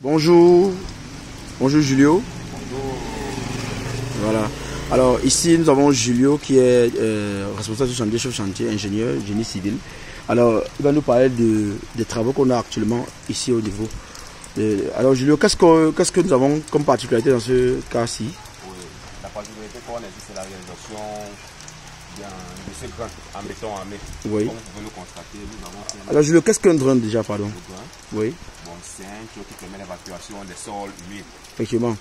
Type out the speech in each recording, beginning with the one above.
Bonjour. Bonjour Julio. Bonjour. Voilà. Alors ici nous avons Julio qui est responsable du chantier, chef chantier, ingénieur, génie civil. Alors il va nous parler des travaux qu'on a actuellement ici au niveau. Alors Julio, qu'est-ce que nous avons comme particularité dans ce cas-ci? Oui, la particularité qu'on a ici, c'est la réalisation de ce grain en béton armé. Oui. Comme vous pouvez le constater, nous avons fait Alors Julio, qu'est-ce qu'un drone déjà, pardon? le grain. Oui. Bon, c'est un tuyau qui permet l'évacuation des sols humides. Effectivement.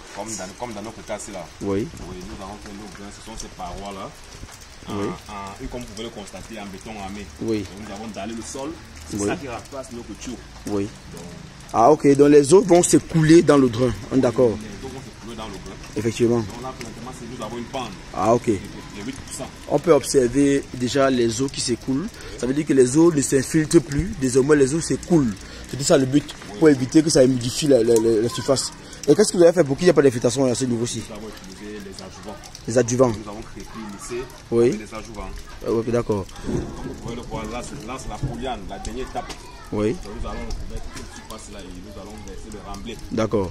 Comme dans notre cas là. Oui. Oui, nous avons fait nos grains, ce sont ces parois-là. Oui. Comme vous pouvez le constater, en béton armé. Oui. Donc, nous avons dallé le sol. C'est Oui. ça qui remplace nos tuyaux. Oui. Donc, Ah ok, donc les eaux vont s'écouler dans le drain, d'accord. les eaux vont se couler dans le grain. Effectivement. Donc là, présentement, nous avons une pente Ah ok. de 8%. On peut observer déjà les eaux qui s'écoulent. Ça veut dire que les eaux ne s'infiltrent plus, désormais les eaux s'écoulent. C'est ça le but, pour éviter que ça humidifie la surface. Et qu'est-ce que vous avez fait pour qu'il n'y ait pas d'infiltration à ce niveau-ci? Nous avons utilisé les adjuvants. Les adjuvants. Nous avons créé lycée Oui. avec les adjuvants. Ok, d'accord. Comme vous pouvez le voir, là c'est la pouliane, la dernière étape. Oui. Donc nous allons mettre toute surface là et nous allons verser le remblai. D'accord.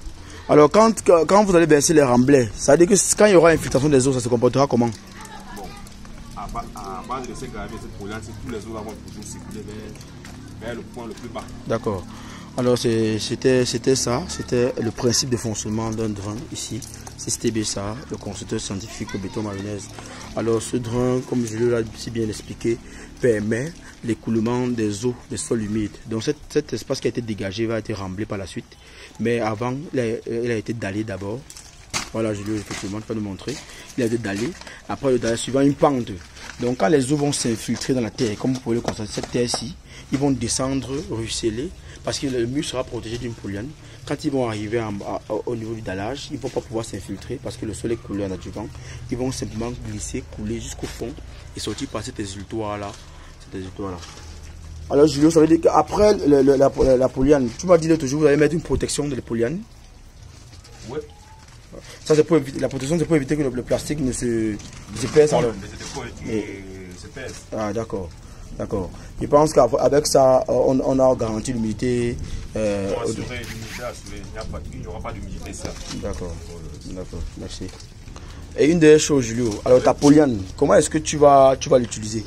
Alors quand vous allez verser les remblais, ça veut dire que quand il y aura infiltration des eaux, ça se comportera comment? Bon, à base de ces gravés, cette pouliane, tous les eaux là vont toujours circuler vers le point le plus bas. D'accord. Alors c'était ça, c'était le principe de fonctionnement d'un drain ici. C'est STBSA, le constructeur scientifique au béton mayonnaise. Alors ce drain, comme je l'ai si bien expliqué, permet l'écoulement des eaux, des sols humides. Donc cet espace qui a été dégagé va être remblé par la suite. Mais avant, il a été dallé d'abord. Voilà, je vais effectivement nous montrer. Il a été dallé. Après le dallage suivant, une pente. Donc quand les eaux vont s'infiltrer dans la terre, comme vous pouvez le constater, cette terre-ci, ils vont descendre, ruisseler, parce que le mur sera protégé d'une pouliane. Quand ils vont arriver au niveau du dallage, ils ne vont pas pouvoir s'infiltrer parce que le sol est coulé en adjuvant. Ils vont simplement glisser, couler jusqu'au fond et sortir par cet exutoire-là. Alors Julio, ça veut dire qu'après la pouliane, tu m'as dit l'autre jour, vous allez mettre une protection de la pouliane. Oui. Ça, c'est pour éviter, la protection, c'est pour éviter que le plastique ne se pèse. Ah d'accord. D'accord. Je pense qu'avec ça, on a garanti l'humidité. Il n'y aura pas d'humidité ça. D'accord. D'accord. Merci. Et une dernière chose, Julio. Alors ta pouliane, comment est-ce que tu vas l'utiliser?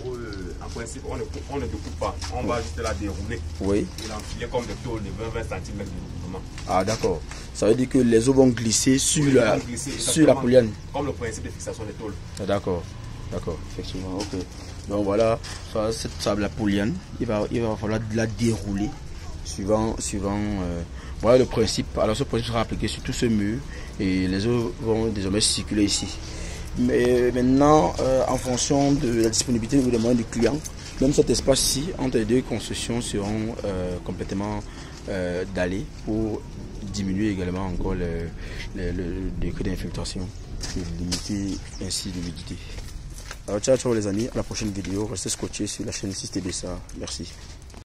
En principe, on ne découpe pas. On va juste la dérouler. Oui. Et l'enfiler comme des tôles de 20 cm de mouvement. Ah d'accord. Ça veut dire que les eaux vont glisser sur la pouliane. Comme le principe de fixation des tôles. Ah, d'accord. D'accord. Effectivement. Ok. Donc voilà, la pouliane, il va falloir la dérouler suivant voilà le principe. Alors ce principe sera appliqué sur tout ce mur et les eaux vont désormais circuler ici. Mais maintenant, en fonction de la disponibilité ou des moyens du client, même cet espace-ci entre les deux constructions seront complètement dallés pour diminuer également encore le degré d'infiltration et limiter ainsi l'humidité. Alors ciao les amis, à la prochaine vidéo, restez scotchés sur la chaîne STBSA. Merci.